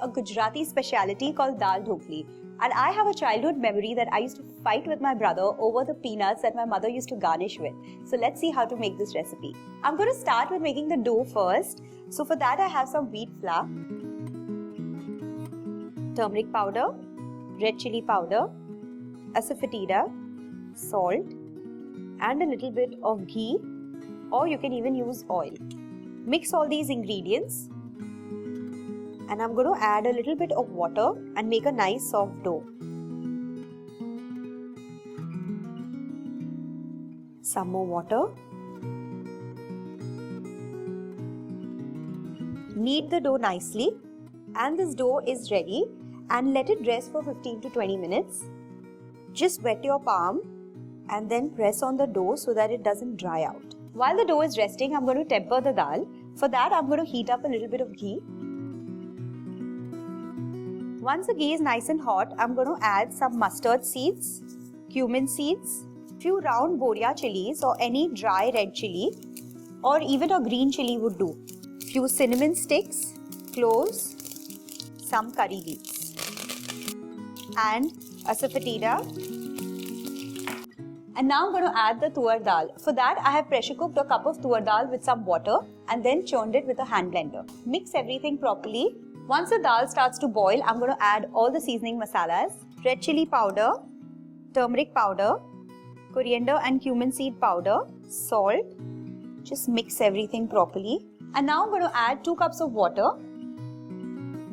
a Gujarati speciality called Dal Dhokli. And I have a childhood memory that I used to fight with my brother over the peanuts that my mother used to garnish with. So let's see how to make this recipe. I'm going to start with making the dough first. So for that I have some wheat flour, turmeric powder, red chili powder, asafoetida, salt and a little bit of ghee, or you can even use oil. Mix all these ingredients and I'm going to add a little bit of water and make a nice soft dough. Some more water. Knead the dough nicely and this dough is ready, and let it rest for 15 to 20 minutes. Just wet your palm and then press on the dough so that it doesn't dry out. While the dough is resting, I'm going to temper the dal. For that, I'm going to heat up a little bit of ghee. Once the ghee is nice and hot, I'm going to add some mustard seeds, cumin seeds, few round boria chilies or any dry red chili, or even a green chili would do. Few cinnamon sticks, cloves, some curry leaves, and asafoetida. And now I'm going to add the tur dal. For that, I have pressure cooked a cup of tur dal with some water and then churned it with a hand blender. Mix everything properly. Once the dal starts to boil, I'm going to add all the seasoning masalas, red chili powder, turmeric powder, coriander and cumin seed powder, salt. Just mix everything properly. And now I'm going to add 2 cups of water.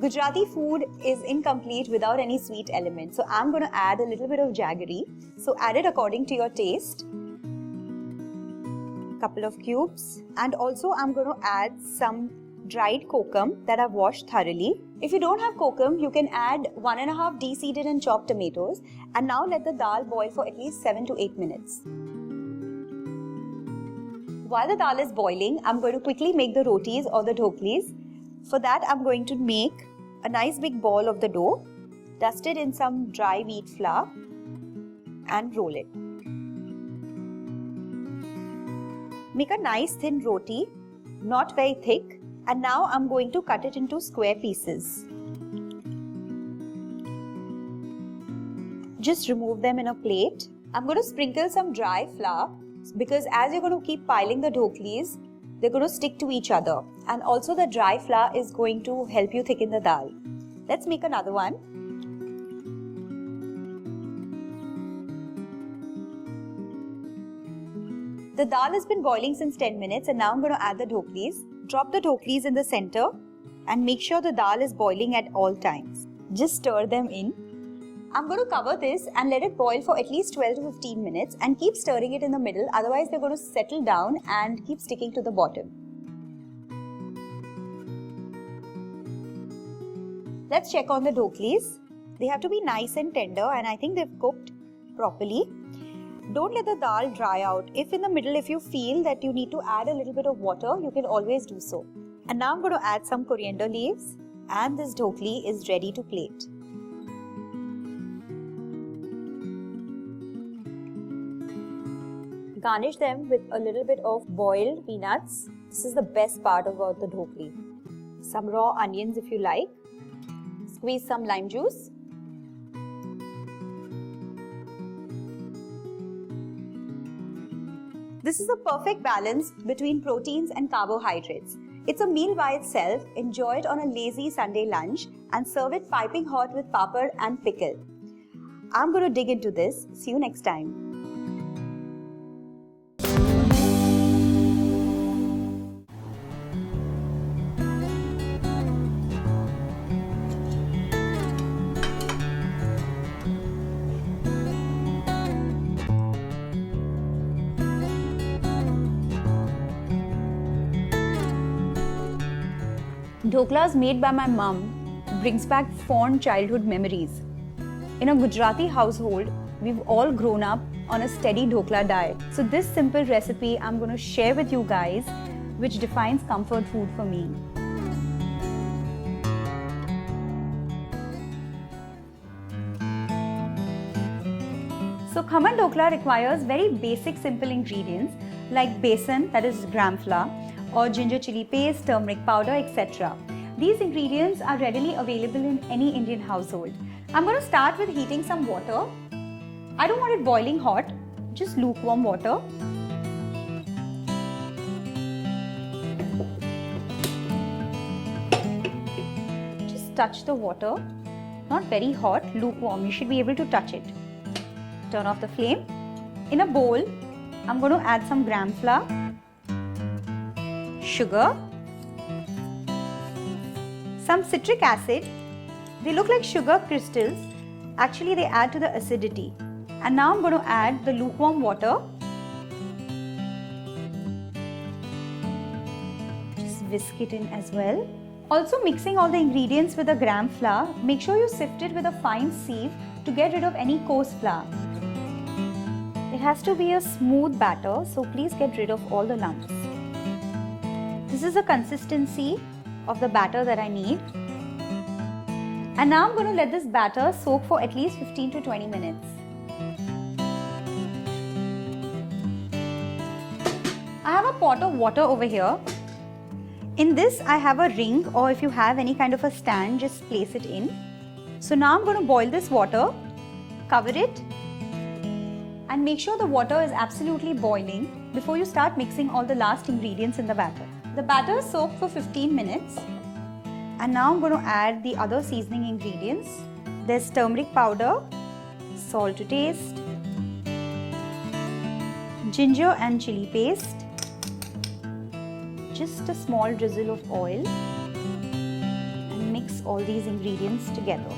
Gujarati food is incomplete without any sweet element. So I'm going to add a little bit of jaggery. So add it according to your taste. Couple of cubes. And also I'm going to add some dried kokum that I've washed thoroughly. If you don't have kokum, you can add 1.5 de-seeded and chopped tomatoes. And now let the dal boil for at least 7 to 8 minutes. While the dal is boiling, I'm going to quickly make the rotis or the dhoklis. For that, I'm going to make a nice big ball of the dough, dust it in some dry wheat flour and roll it. Make a nice thin roti, not very thick. And now I'm going to cut it into square pieces. Just remove them in a plate. I'm going to sprinkle some dry flour because as you're going to keep piling the dhoklis, they're going to stick to each other. And also the dry flour is going to help you thicken the dal. Let's make another one. The dal has been boiling since 10 minutes and now I'm going to add the dhoklis. Drop the dhoklis in the center and make sure the dal is boiling at all times. Just stir them in. I'm going to cover this and let it boil for at least 12 to 15 minutes and keep stirring it in the middle, otherwise they're going to settle down and keep sticking to the bottom. Let's check on the dhoklis. They have to be nice and tender and I think they've cooked properly. Don't let the dal dry out. If in the middle, if you feel that you need to add a little bit of water, you can always do so. And now I'm going to add some coriander leaves and this dhokli is ready to plate. Garnish them with a little bit of boiled peanuts. This is the best part about the dhokli. Some raw onions if you like. Squeeze some lime juice. This is a perfect balance between proteins and carbohydrates. It's a meal by itself. Enjoy it on a lazy Sunday lunch and serve it piping hot with papad and pickle. I'm going to dig into this. See you next time. Dhoklas made by my mum brings back fond childhood memories. In a Gujarati household, we've all grown up on a steady dhokla diet. So this simple recipe I'm going to share with you guys, which defines comfort food for me. So khaman dhokla requires very basic simple ingredients like besan, that is gram flour, or ginger chili paste, turmeric powder, etc. These ingredients are readily available in any Indian household. I'm going to start with heating some water. I don't want it boiling hot, just lukewarm water. Just touch the water, not very hot, lukewarm. You should be able to touch it. Turn off the flame. In a bowl, I'm going to add some gram flour, sugar, some citric acid. They look like sugar crystals. Actually, they add to the acidity. And now I'm going to add the lukewarm water. Just whisk it in as well. Also mixing all the ingredients with the gram flour, make sure you sift it with a fine sieve to get rid of any coarse flour. It has to be a smooth batter, so please get rid of all the lumps. This is the consistency of the batter that I need. And now I'm going to let this batter soak for at least 15 to 20 minutes. I have a pot of water over here. In this I have a ring, or if you have any kind of a stand, just place it in. So now I'm going to boil this water, cover it, and make sure the water is absolutely boiling before you start mixing all the last ingredients in the batter. The batter is soaked for 15 minutes. And now I'm going to add the other seasoning ingredients. There's turmeric powder, salt to taste, ginger and chili paste, just a small drizzle of oil, and mix all these ingredients together.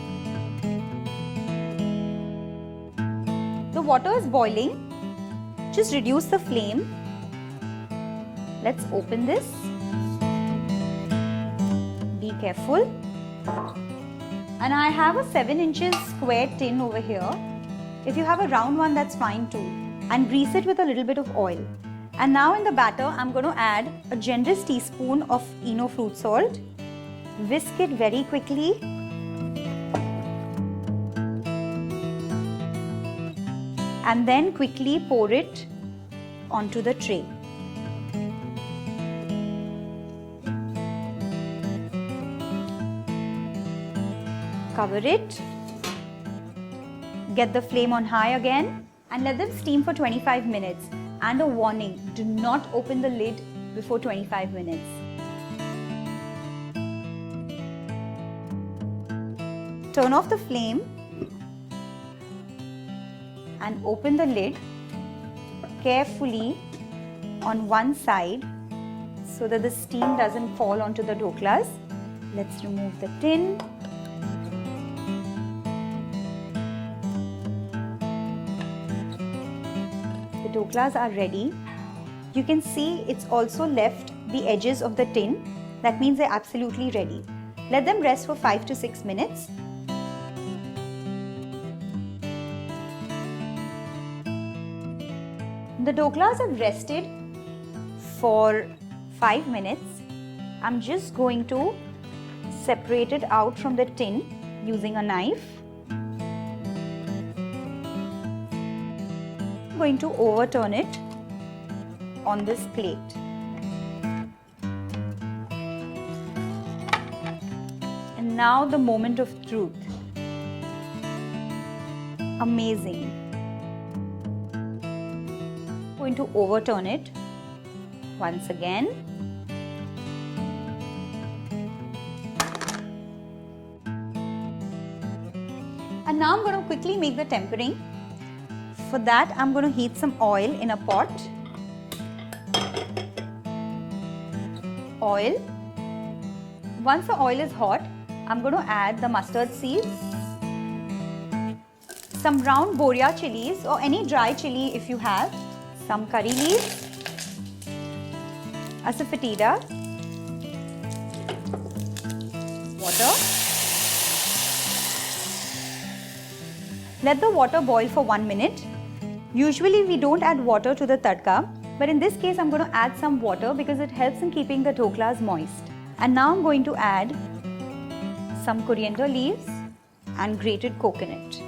The water is boiling. Just reduce the flame. Let's open this. Be careful. And I have a 7 inches square tin over here. If you have a round one, that's fine too. And grease it with a little bit of oil. And now in the batter, I'm going to add a generous teaspoon of Eno fruit salt. Whisk it very quickly. And then quickly pour it onto the tray. Cover it, get the flame on high again, and let them steam for 25 minutes. And a warning, do not open the lid before 25 minutes. Turn off the flame and open the lid carefully on one side so that the steam doesn't fall onto the dhoklas. Let's remove the tin. The dhoklas are ready. You can see it's also left the edges of the tin. That means they're absolutely ready. Let them rest for 5 to 6 minutes. The dhoklas have rested for 5 minutes. I'm just going to separate it out from the tin using a knife. I'm going to overturn it on this plate. And now the moment of truth. Amazing. I'm going to overturn it once again. And now I'm going to quickly make the tempering. For that, I'm going to heat some oil in a pot. Oil. Once the oil is hot, I'm going to add the mustard seeds, some round boria chilies or any dry chili if you have, some curry leaves, asafoetida, water. Let the water boil for 1 minute. Usually we don't add water to the tadka, but in this case I'm going to add some water because it helps in keeping the dhoklas moist. And now I'm going to add some coriander leaves and grated coconut.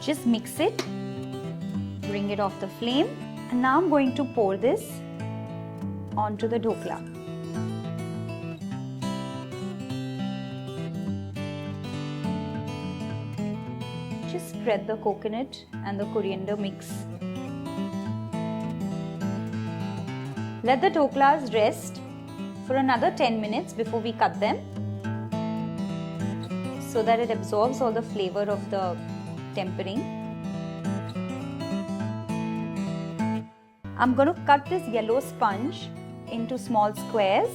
Just mix it, bring it off the flame, and now I'm going to pour this onto the dhokla. spread the coconut and the coriander mix. Let the dhoklas rest for another 10 minutes before we cut them, so that it absorbs all the flavor of the tempering. I'm going to cut this yellow sponge into small squares.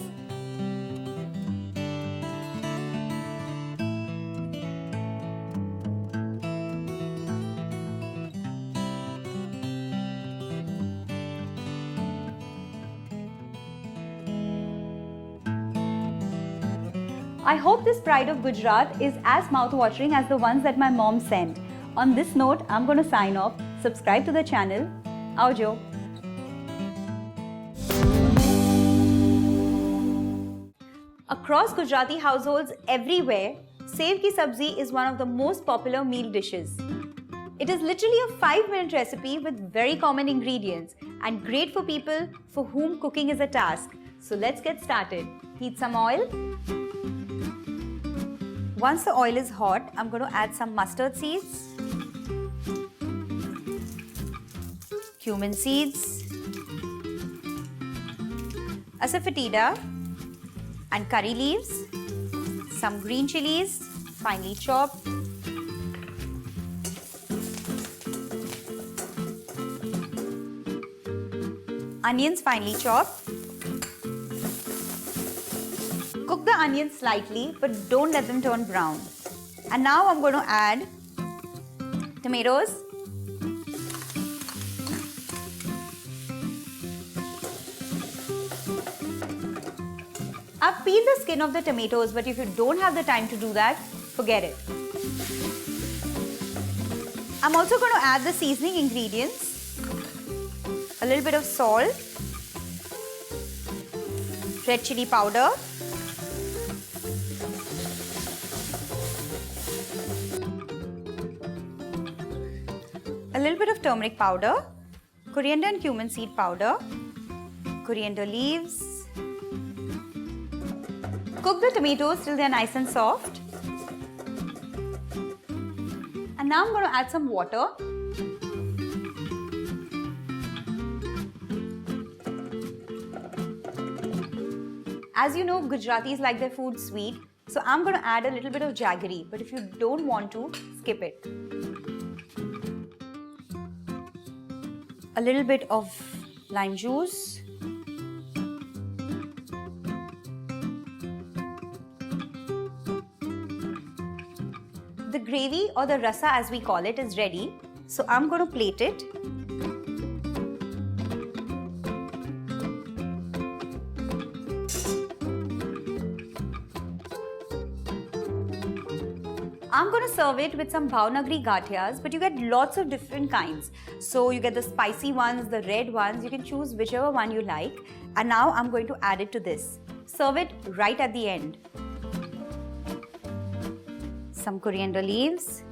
I hope this pride of Gujarat is as mouth-watering as the ones that my mom sent. On this note, I'm going to sign off. Subscribe to the channel. Aojo. Across Gujarati households everywhere, Sev Ki Sabzi is one of the most popular meal dishes. It is literally a 5-minute recipe with very common ingredients and great for people for whom cooking is a task. So let's get started. Heat some oil. Once the oil is hot, I'm going to add some mustard seeds, cumin seeds, asafoetida and curry leaves, some green chilies, finely chopped, onions finely chopped. Cook the onions slightly, but don't let them turn brown. And now I'm going to add tomatoes, I've peeled the skin of the tomatoes, but if you don't have the time to do that, forget it. I'm also going to add the seasoning ingredients, a little bit of salt, red chili powder, a little bit of turmeric powder, coriander and cumin seed powder, coriander leaves. Cook the tomatoes till they are nice and soft. And now I'm going to add some water. As you know, Gujaratis like their food sweet, so I'm going to add a little bit of jaggery, but if you don't want to, skip it. A little bit of lime juice. The gravy or the rasa as we call it is ready, so I'm going to plate it. I'm going to serve it with some Bhavnagari gathias, but you get lots of different kinds. So you get the spicy ones, the red ones, you can choose whichever one you like. And now I'm going to add it to this. Serve it right at the end. Some coriander leaves.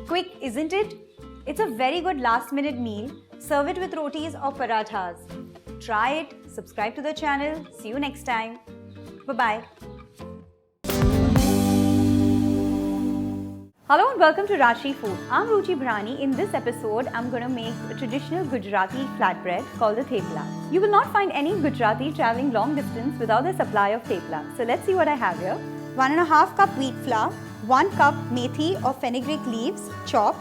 Quick, isn't it? It's a very good last-minute meal. Serve it with rotis or parathas. Try it, subscribe to the channel. See you next time. Bye-bye. Hello and welcome to Rajshri Food. I'm Ruchi Bhrani. In this episode, I'm going to make a traditional Gujarati flatbread called the Thepla. You will not find any Gujarati traveling long distance without the supply of Thepla. So let's see what I have here. 1.5 cup wheat flour, 1 cup methi or fenugreek leaves chopped,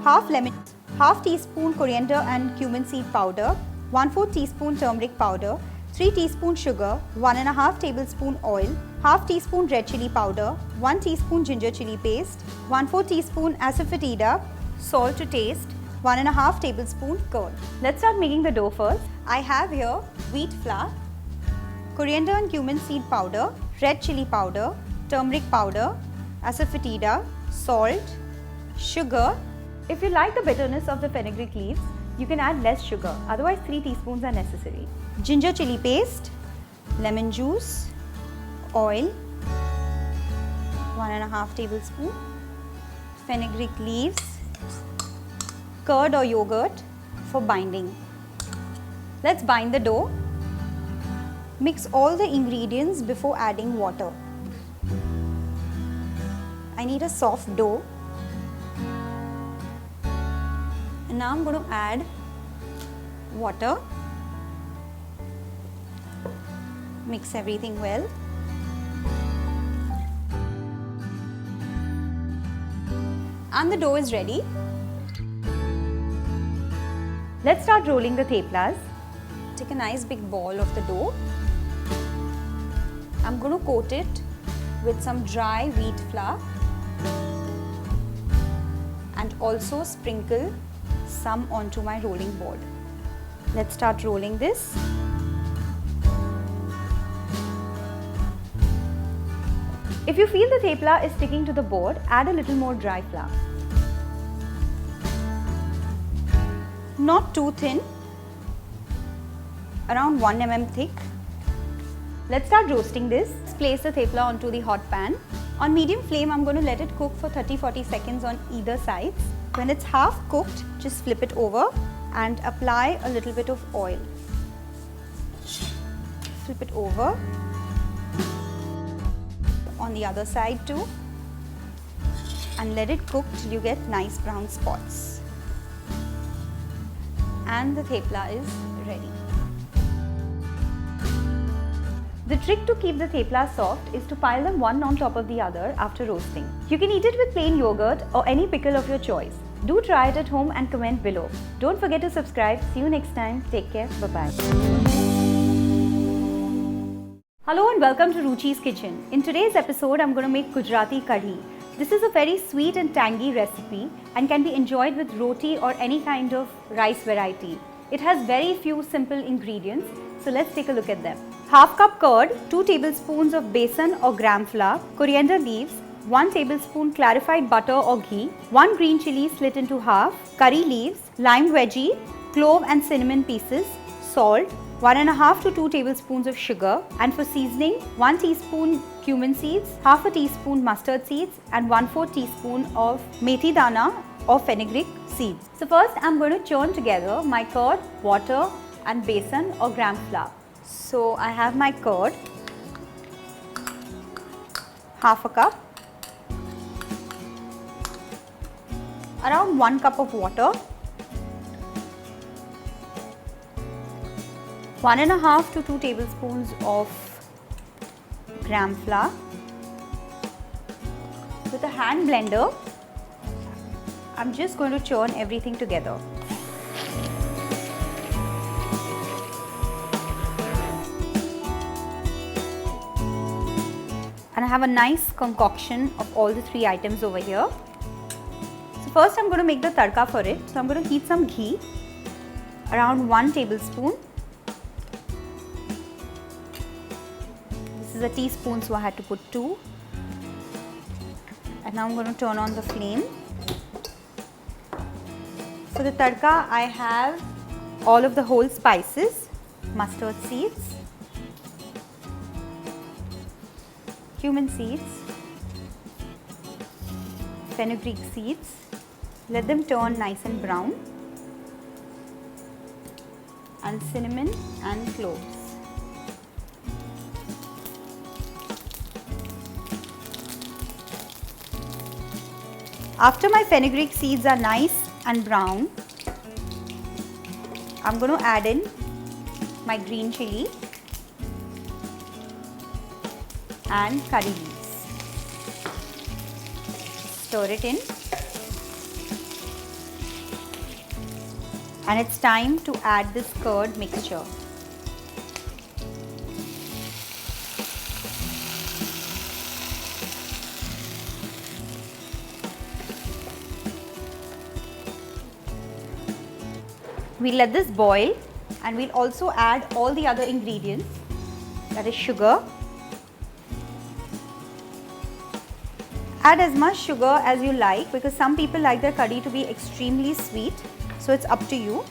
half lemon, half teaspoon coriander and cumin seed powder, 1/4 teaspoon turmeric powder, 3 teaspoon sugar, 1.5 tablespoon oil, half teaspoon red chili powder, 1 teaspoon ginger chili paste, 1/4 teaspoon asafoetida, salt to taste, 1.5 tablespoon curd. Let's start making the dough first. I have here wheat flour, coriander and cumin seed powder, red chili powder, turmeric powder, asafoetida, salt, sugar. If you like the bitterness of the fenugreek leaves, you can add less sugar, otherwise 3 teaspoons are necessary. Ginger chili paste, lemon juice, oil, 1.5 tablespoon, fenugreek leaves, curd or yogurt for binding. Let's bind the dough. Mix all the ingredients before adding water. I need a soft dough. And now I'm going to add water. Mix everything well. And the dough is ready. Let's start rolling the theplas. Take a nice big ball of the dough. I'm going to coat it with some dry wheat flour and also sprinkle some onto my rolling board. Let's start rolling this. If you feel the thepla is sticking to the board, add a little more dry flour. Not too thin, around 1 mm thick. Let's start roasting this. Let's place the thepla onto the hot pan. On medium flame, I'm going to let it cook for 30-40 seconds on either sides. When it's half cooked, just flip it over and apply a little bit of oil. Flip it over. On the other side too. And let it cook till you get nice brown spots. And the thepla is ready. The trick to keep the thepla soft is to pile them one on top of the other after roasting. You can eat it with plain yogurt or any pickle of your choice. Do try it at home and comment below. Don't forget to subscribe. See you next time. Take care. Bye-bye. Hello and welcome to Ruchi's Kitchen. In today's episode, I'm going to make Gujarati Kadhi. This is a very sweet and tangy recipe and can be enjoyed with roti or any kind of rice variety. It has very few simple ingredients, so let's take a look at them. Half cup curd, 2 tablespoons of besan or gram flour, coriander leaves, 1 tablespoon clarified butter or ghee, 1 green chilli slit into half, curry leaves, lime veggie, clove and cinnamon pieces, salt, 1.5 to 2 tablespoons of sugar, and for seasoning, 1 teaspoon cumin seeds, half a teaspoon mustard seeds and 1/4 teaspoon of methi dana or fenugreek seeds. So first I'm going to churn together my curd, water and besan or gram flour. So I have my curd, half a cup, around 1 cup of water, 1.5 to 2 tablespoons of gram flour. With a hand blender, I'm just going to churn everything together. And I have a nice concoction of all the 3 items over here. So first I'm going to make the tadka for it. So I'm going to heat some ghee, around 1 tablespoon. This is a teaspoon, so I had to put 2. And now I'm going to turn on the flame. For the tadka, I have all of the whole spices, mustard seeds, cumin seeds, fenugreek seeds. Let them turn nice and brown, and cinnamon and cloves. After my fenugreek seeds are nice and brown, I'm going to add in my green chilli and curry leaves. Stir it in. And it's time to add this curd mixture. We'll let this boil and we'll also add all the other ingredients, that is sugar. Add as much sugar as you like because some people like their curry to be extremely sweet, so it's up to you.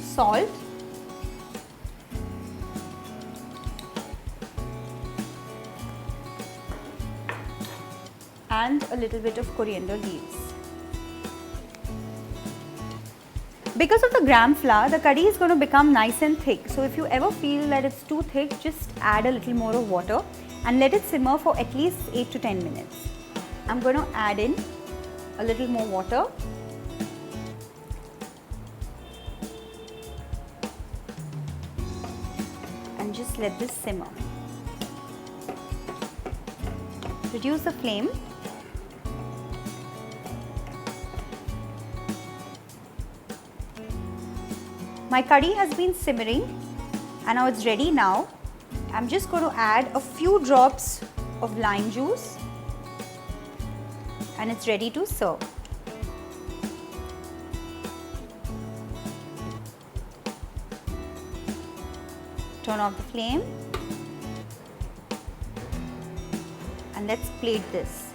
Salt. And a little bit of coriander leaves. Because of the gram flour, the curry is going to become nice and thick. So if you ever feel that it's too thick, just add a little more of water and let it simmer for at least 8 to 10 minutes. I'm going to add in a little more water. And just let this simmer. Reduce the flame. My curry has been simmering and now it's ready now. I'm just going to add a few drops of lime juice and it's ready to serve. Turn off the flame and let's plate this.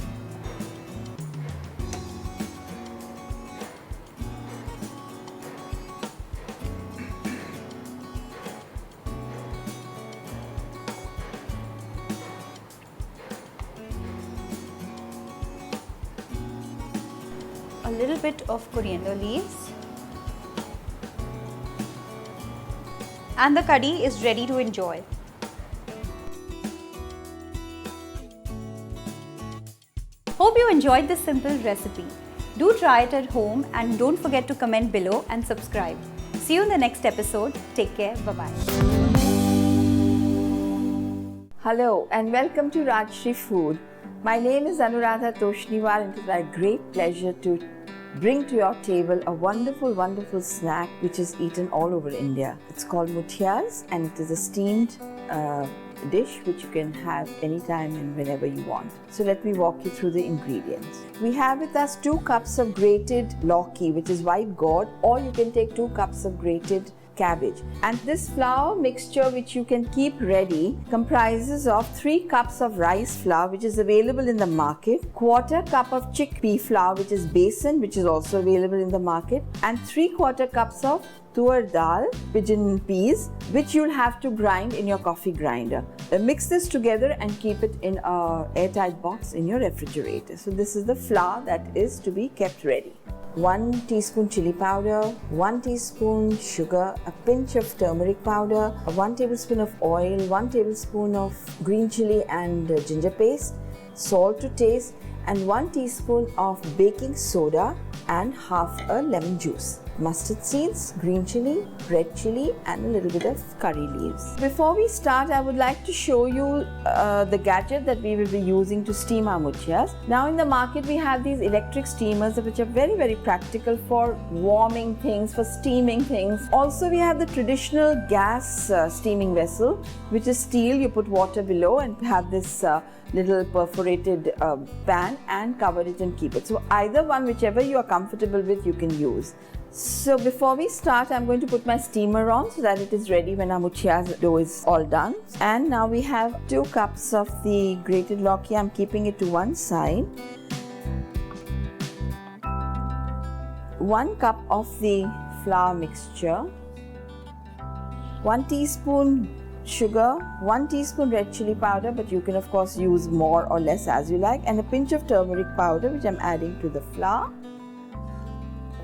A little bit of coriander leaves and the curry is ready to enjoy. Hope you enjoyed this simple recipe. Do try it at home and don't forget to comment below and subscribe. See you in the next episode. Take care. Bye-bye. Hello and welcome to Rajshri Food. My name is Anuradha Toshniwal and it is my great pleasure to bring to your table a wonderful, wonderful snack which is eaten all over India. It's called Muthias and it is a steamed dish which you can have anytime and whenever you want. So let me walk you through the ingredients. We have with us 2 cups of grated lauki, which is white gourd, or you can take 2 cups of grated cabbage. And this flour mixture which you can keep ready comprises of 3 cups of rice flour which is available in the market, 1/4 cup of chickpea flour which is besan which is also available in the market, and 3/4 cups of tur dal, pigeon peas, which you'll have to grind in your coffee grinder. Mix this together and keep it in an airtight box in your refrigerator. So this is the flour that is to be kept ready. 1 teaspoon chili powder, 1 teaspoon sugar, a pinch of turmeric powder, 1 tablespoon of oil, 1 tablespoon of green chili and ginger paste, salt to taste, and 1 teaspoon of baking soda and half a lemon juice. Mustard seeds, green chili, red chili, and a little bit of curry leaves. Before we start, I would like to show you the gadget that we will be using to steam our muthias. Now in the market we have these electric steamers which are very, very practical for warming things, for steaming things. Also we have the traditional gas steaming vessel which is steel. You put water below and have this little perforated pan and cover it and keep it. So either one, whichever you are comfortable with, you can use. So before we start, I'm going to put my steamer on so that it is ready when our muthias dough is all done. And now we have 2 cups of the grated lauki. I'm keeping it to one side. 1 cup of the flour mixture, 1 teaspoon sugar, 1 teaspoon red chili powder, but you can of course use more or less as you like, and a pinch of turmeric powder which I'm adding to the flour,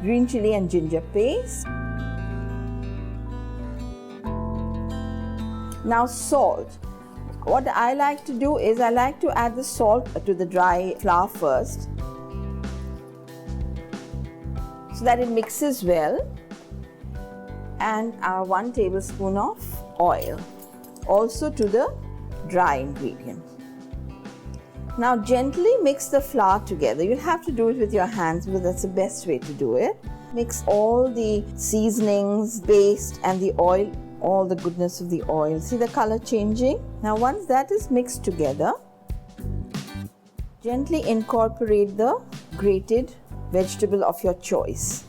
green chili and ginger paste. Now salt. What I like to do is I like to add the salt to the dry flour first so that it mixes well, and 1 tablespoon of oil also to the dry ingredient. Now gently mix the flour together. You'll have to do it with your hands because that's the best way to do it. Mix all the seasonings, paste and the oil, all the goodness of the oil. See the color changing? Now once that is mixed together, gently incorporate the grated vegetable of your choice.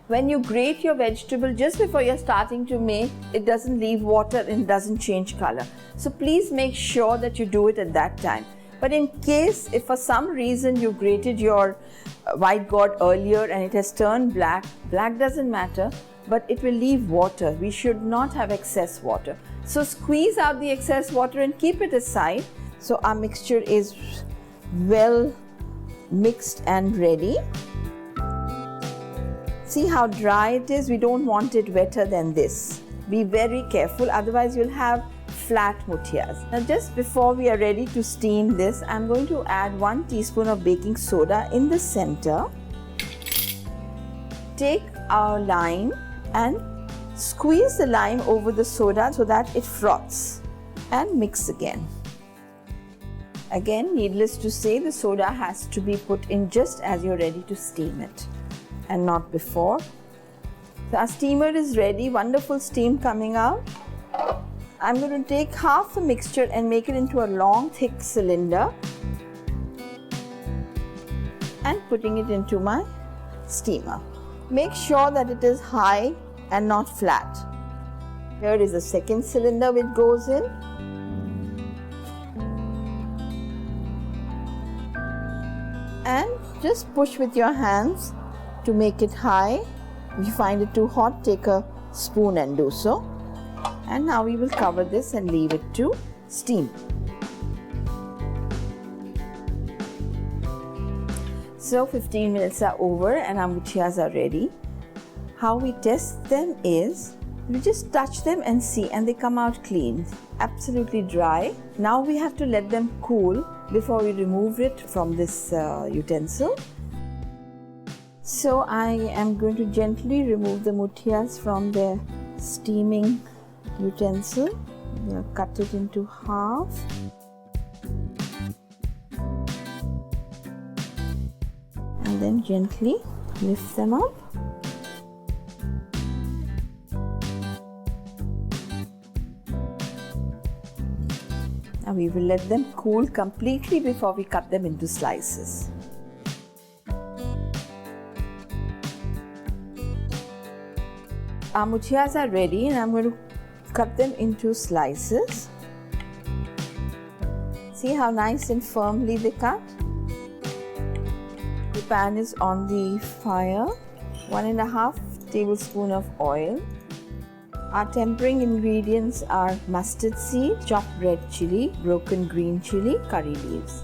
When you grate your vegetable just before you're starting to make, it doesn't leave water and doesn't change color. So please make sure that you do it at that time. But in case if for some reason you grated your white gourd earlier and it has turned black, black doesn't matter, but it will leave water. We should not have excess water. So squeeze out the excess water and keep it aside so our mixture is well mixed and ready. See how dry it is? We don't want it wetter than this. Be very careful, otherwise you'll have flat muthias. Now just before we are ready to steam this, I'm going to add 1 teaspoon of baking soda in the center. Take our lime and squeeze the lime over the soda so that it froths, and mix again. Again, needless to say, the soda has to be put in just as you're ready to steam it and not before. So our steamer is ready, wonderful steam coming out. I'm going to take half the mixture and make it into a long thick cylinder and putting it into my steamer. Make sure that it is high and not flat. Here is the second cylinder which goes in. And just push with your hands to make it high. If you find it too hot, take a spoon and do so. And now we will cover this and leave it to steam. So 15 minutes are over and our muthias are ready. How we test them is, we just touch them and see, and they come out clean, absolutely dry. Now we have to let them cool before we remove it from this utensil. So I am going to gently remove the muthias from their steaming utensil. We'll cut it into half. And then gently lift them up. Now we will let them cool completely before we cut them into slices. Our muthias are ready and I'm going to cut them into slices. See how nice and firmly they cut? The pan is on the fire. 1.5 tablespoons of oil. Our tempering ingredients are mustard seed, chopped red chili, broken green chili, curry leaves.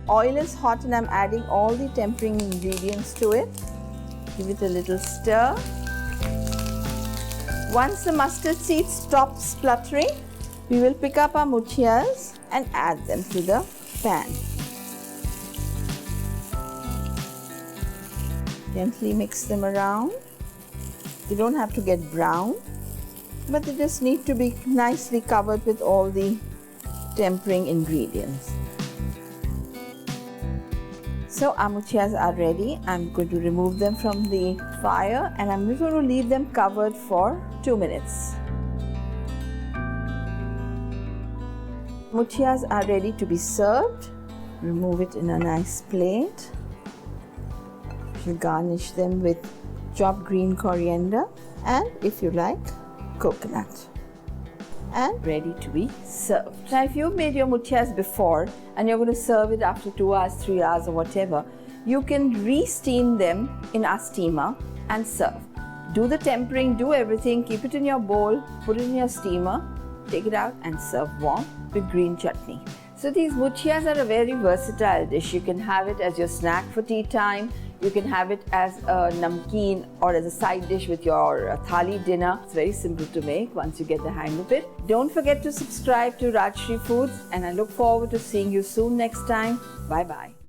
Oil is hot and I'm adding all the tempering ingredients to it. Give it a little stir. Once the mustard seed stops spluttering, we will pick up our muthias and add them to the pan. Gently mix them around. They don't have to get brown, but they just need to be nicely covered with all the tempering ingredients. So our muthias are ready. I'm going to remove them from the fire and I'm going to leave them covered for 2 minutes. Muthias are ready to be served. Remove it in a nice plate. We'll garnish them with chopped green coriander and, if you like, coconut. And ready to be served. Now if you've made your muthias before and you're going to serve it after 2 hours, 3 hours or whatever, you can re-steam them in our steamer and serve. Do the tempering, do everything, keep it in your bowl, put it in your steamer, take it out and serve warm with green chutney. So these muthias are a very versatile dish. You can have it as your snack for tea time. You can have it as a namkeen or as a side dish with your thali dinner. It's very simple to make once you get the hang of it. Don't forget to subscribe to Rajshri Foods and I look forward to seeing you soon next time. Bye-bye.